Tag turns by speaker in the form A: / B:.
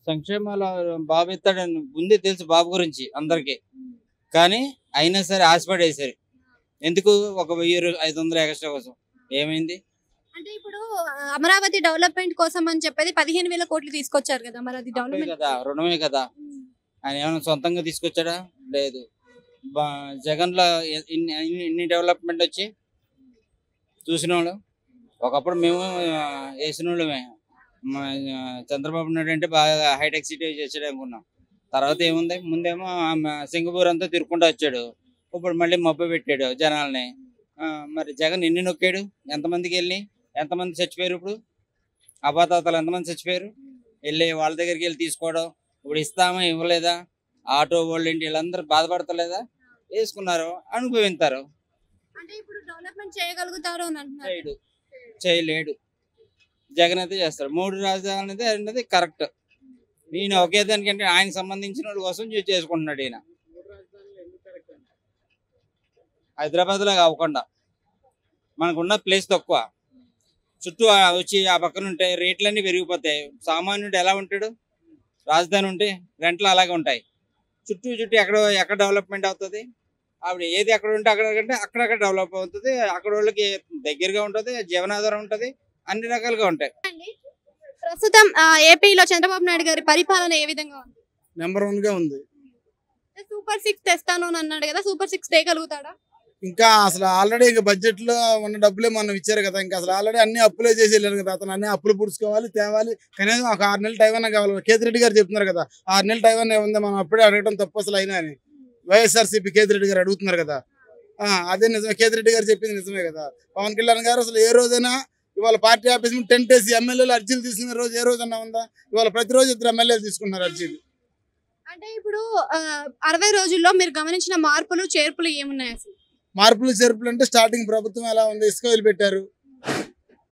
A: సంక్షేమాలు బాబు ఇస్తాడని ముందే తెలుసు బాబు గురించి అందరికి. కానీ అయినా సరే ఆశపడేసారు. ఎందుకు? ఒక 1500 ఎక్స్ట్రా కోసం. ఏమైంది?
B: అంటే ఇప్పుడు అమరావతి డెవలప్మెంట్ కోసం అని చెప్పేది 15,000 కోట్లు తీసుకొచ్చారు కదా, మరి అది
A: అప్పుడే
B: డెవలప్మెంట్
A: కదా, రుణమే కదా. ఆయన ఏమైనా సొంతంగా తీసుకొచ్చాడా? లేదు. జగన్లో ఇన్ని డెవలప్మెంట్ వచ్చి చూసిన వాళ్ళు ఒకప్పుడు మేము వేసిన వాళ్ళమే. చంద్రబాబు నాయుడు అంటే బాగా హైటెక్ సిటీ చేసాడు అనుకున్నాం. తర్వాత ఏముంది? ముందేమో సింగపూర్ అంతా తిరుక్కుంటూ వచ్చాడు. ఇప్పుడు మళ్ళీ మబ్బు పెట్టాడు జనాల్ని. మరి జగన్ ఎన్ని నొక్కాడు? ఎంతమందికి వెళ్ళి ఎంతమంది చచ్చిపోయారు? ఇప్పుడు అపాతాతలు ఎంతమంది చచ్చిపోయారు? వెళ్ళి వాళ్ళ దగ్గరికి వెళ్ళి తీసుకోవడం. ఇప్పుడు ఇస్తామా ఇవ్వలేదా? ఆటో వాళ్ళు ఏంటి వీళ్ళందరూ బాధపడతలేదా? వేసుకున్నారు, అనుభవిస్తారు.
B: అంటే ఇప్పుడు డెవలప్మెంట్ చేయగలుగుతారు అని అంటున్నారు.
A: చేయలేడు. జగన్ అయితే చేస్తాడు. 3 రాజధానులు అనేది కరెక్ట్. ఈయన ఒకే దానికంటే ఆయనకు సంబంధించిన వాళ్ళ కోసం చేసుకుంటున్నాడు. ఈయన హైదరాబాద్లో కాకుండా మనకున్న ప్లేస్ తక్కువ, చుట్టూ వచ్చి ఆ పక్కన ఉంటే రేట్లన్నీ పెరిగిపోతాయి. సామాన్యుడు ఎలా ఉంటాడు? రాజధాని ఉంటే రెంట్లు అలాగే ఉంటాయి. చుట్టూ ఎక్కడ డెవలప్మెంట్ అవుతుంది? ఆవిడ ఏది ఎక్కడ ఉంటే అక్కడక్కడ డెవలప్ అవుతుంది. అక్కడ వాళ్ళకి దగ్గరగా ఉంటుంది, జీవనాధారం ఉంటుంది, అన్ని రకాలుగా ఉంటాయి.
B: ప్రస్తుతం ఏపీలో చంద్రబాబు నాయుడు గారి పరిపాలన ఏ విధంగా ఉంది?
C: నెంబర్ 1 గా ఉంది.
B: సూపర్ 6 తెస్తాను అని అన్నాడు కదా, సూపర్ 6 తేగలుగుతాడా?
C: ఇంకా అసలు ఆల్రెడీ ఇంకా బడ్జెట్ లో ఉన్న డబ్బులే మనం ఇచ్చారు కదా. ఇంకా అసలు ఆల్రెడీ అన్ని అప్పులే చేసి వెళ్ళారు కదా. అతను అన్ని అప్పులు పుడుచుకోవాలి, తేవాలి. కనీసం ఒక 6 నెలల టైం అన్నా కావాలి. కేతిరెడ్డి గారు చెప్తున్నారు కదా, 6 నెలల టైం అన్నా ఉంది, మనం అప్పుడే అడగడం తప్పు అసలు అయినా అని వైఎస్ఆర్సీపీ కేతిరెడ్డి గారు అడుగుతున్నారు కదా. అదే నిజమే, కేతిరెడ్డి గారు చెప్పింది నిజమే కదా. పవన్ కళ్యాణ్ గారు అసలు ఏ రోజైనా ఇవాళ పార్టీ ఆఫీస్ టెంట్ వేసి ఎమ్మెల్యేలు అర్జీలు తీసుకునే రోజు ఏ రోజన్నా ఉందా? ఇవాళ ప్రతిరోజు 2 ఎమ్మెల్యేలు తీసుకుంటున్నారు అర్జీలు.
B: అంటే ఇప్పుడు 60 రోజుల్లో మీరు గమనించిన మార్పులు చేర్పులు ఏమున్నాయి? అసలు
C: మార్పులు చేర్పులు అంటే స్టార్టింగ్ ప్రభుత్వం ఎలా ఉంది? ఇసుక వదిలిపెట్టారు,